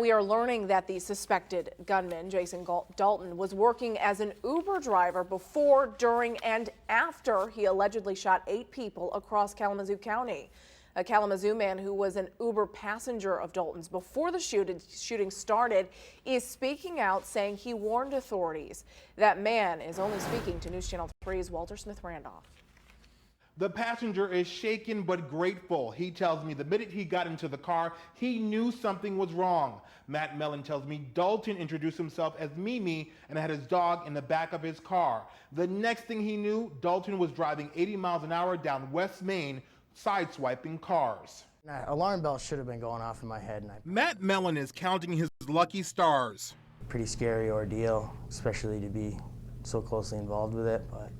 We are learning that the suspected gunman, Jason Dalton, was working as an Uber driver before, during, and after he allegedly shot 8 people across Kalamazoo County. A Kalamazoo man who was an Uber passenger of Dalton's before the shooting started is speaking out, saying he warned authorities. That man is only speaking to News Channel 3's Walter Smith-Randolph. The passenger is shaken but grateful. He tells me the minute he got into the car, he knew something was wrong. Matt Mellon tells me Dalton introduced himself as Mimi and had his dog in the back of his car. The next thing he knew, Dalton was driving 80 miles an hour down West Main, sideswiping cars. Alarm bells should have been going off in my head. Matt Mellon is counting his lucky stars. Pretty scary ordeal, especially to be so closely involved with it, but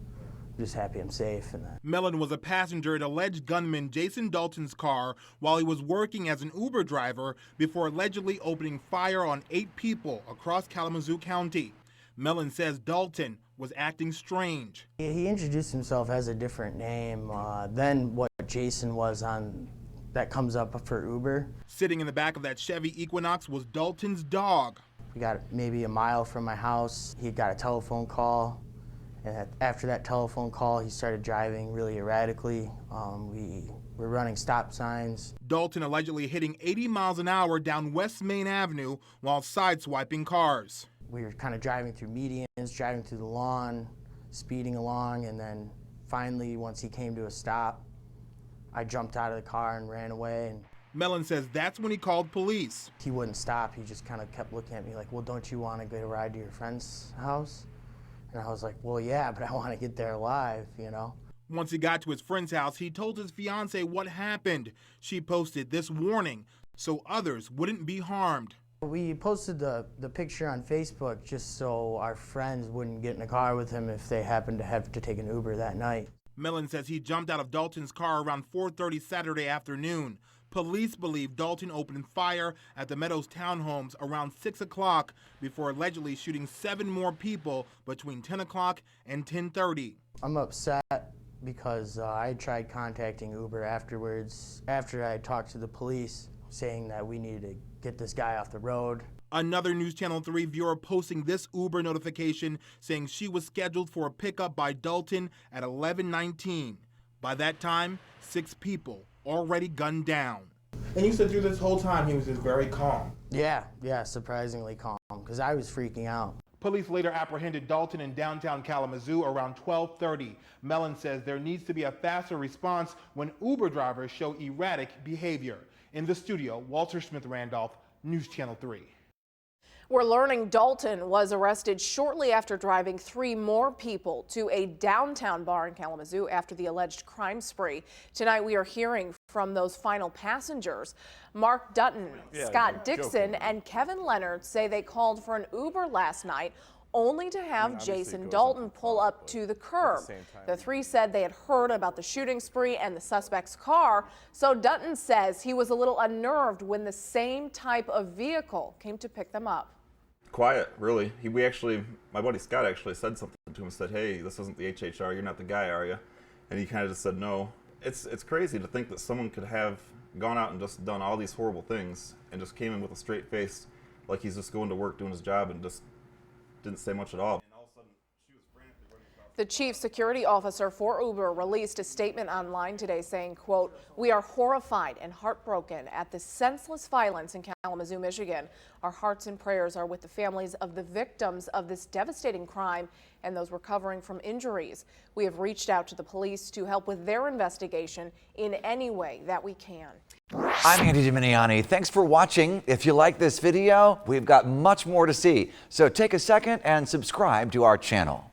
I'm just happy I'm safe. Mellon was a passenger in alleged gunman Jason Dalton's car while he was working as an Uber driver before allegedly opening fire on 8 people across Kalamazoo County. Mellon says Dalton was acting strange. He introduced himself as a different name than what Jason was on that comes up for Uber. Sitting in the back of that Chevy Equinox was Dalton's dog. We got maybe a mile from my house. He got a telephone call. And after that telephone call, he started driving really erratically. We were running stop signs. Dalton allegedly hitting 80 miles an hour down West Main Avenue while sideswiping cars. We were kind of driving through medians, driving through the lawn, speeding along, and then finally, once he came to a stop, I jumped out of the car and ran away. Mellon says that's when he called police. He wouldn't stop. He just kind of kept looking at me like, well, don't you want to get a ride to your friend's house? And I was like, well, yeah, but I want to get there alive, you know? Once he got to his friend's house, he told his fiancée what happened. She posted this warning so others wouldn't be harmed. We posted the picture on Facebook just so our friends wouldn't get in a car with him if they happened to have to take an Uber that night. Mellon says he jumped out of Dalton's car around 4:30 Saturday afternoon. Police believe Dalton opened fire at the Meadows townhomes around 6 o'clock before allegedly shooting 7 more people between 10 o'clock and 10:30. I'm upset because I tried contacting Uber afterwards, after I talked to the police, saying that we needed to get this guy off the road. Another News Channel 3 viewer posting this Uber notification saying she was scheduled for a pickup by Dalton at 11:19. By that time, 6 people already gunned down. And you said through this whole time he was just very calm. Yeah, surprisingly calm, because I was freaking out. Police later apprehended Dalton in downtown Kalamazoo around 12:30. Mellon says there needs to be a faster response when Uber drivers show erratic behavior. In the studio, Walter Smith-Randolph, News Channel 3. We're learning Dalton was arrested shortly after driving 3 more people to a downtown bar in Kalamazoo after the alleged crime spree. Tonight we are hearing from those final passengers. Mark Dutton, Scott Dixon, and Kevin Leonard say they called for an Uber last night only to have Jason Dalton pull up to the curb. The 3 said they had heard about the shooting spree and the suspect's car, so Dutton says he was a little unnerved when the same type of vehicle came to pick them up. Quiet, really. My buddy Scott actually said something to him, said, hey, this isn't the HHR, you're not the guy, are you? And he kind of just said no. It's crazy to think that someone could have gone out and just done all these horrible things and just came in with a straight face, like he's just going to work, doing his job, and just didn't say much at all. The chief security officer for Uber released a statement online today saying, quote, "We are horrified and heartbroken at the senseless violence in Kalamazoo, Michigan. Our hearts and prayers are with the families of the victims of this devastating crime and those recovering from injuries. We have reached out to the police to help with their investigation in any way that we can." I'm Andy Dominiani. Thanks for watching. If you like this video, we've got much more to see. So take a second and subscribe to our channel.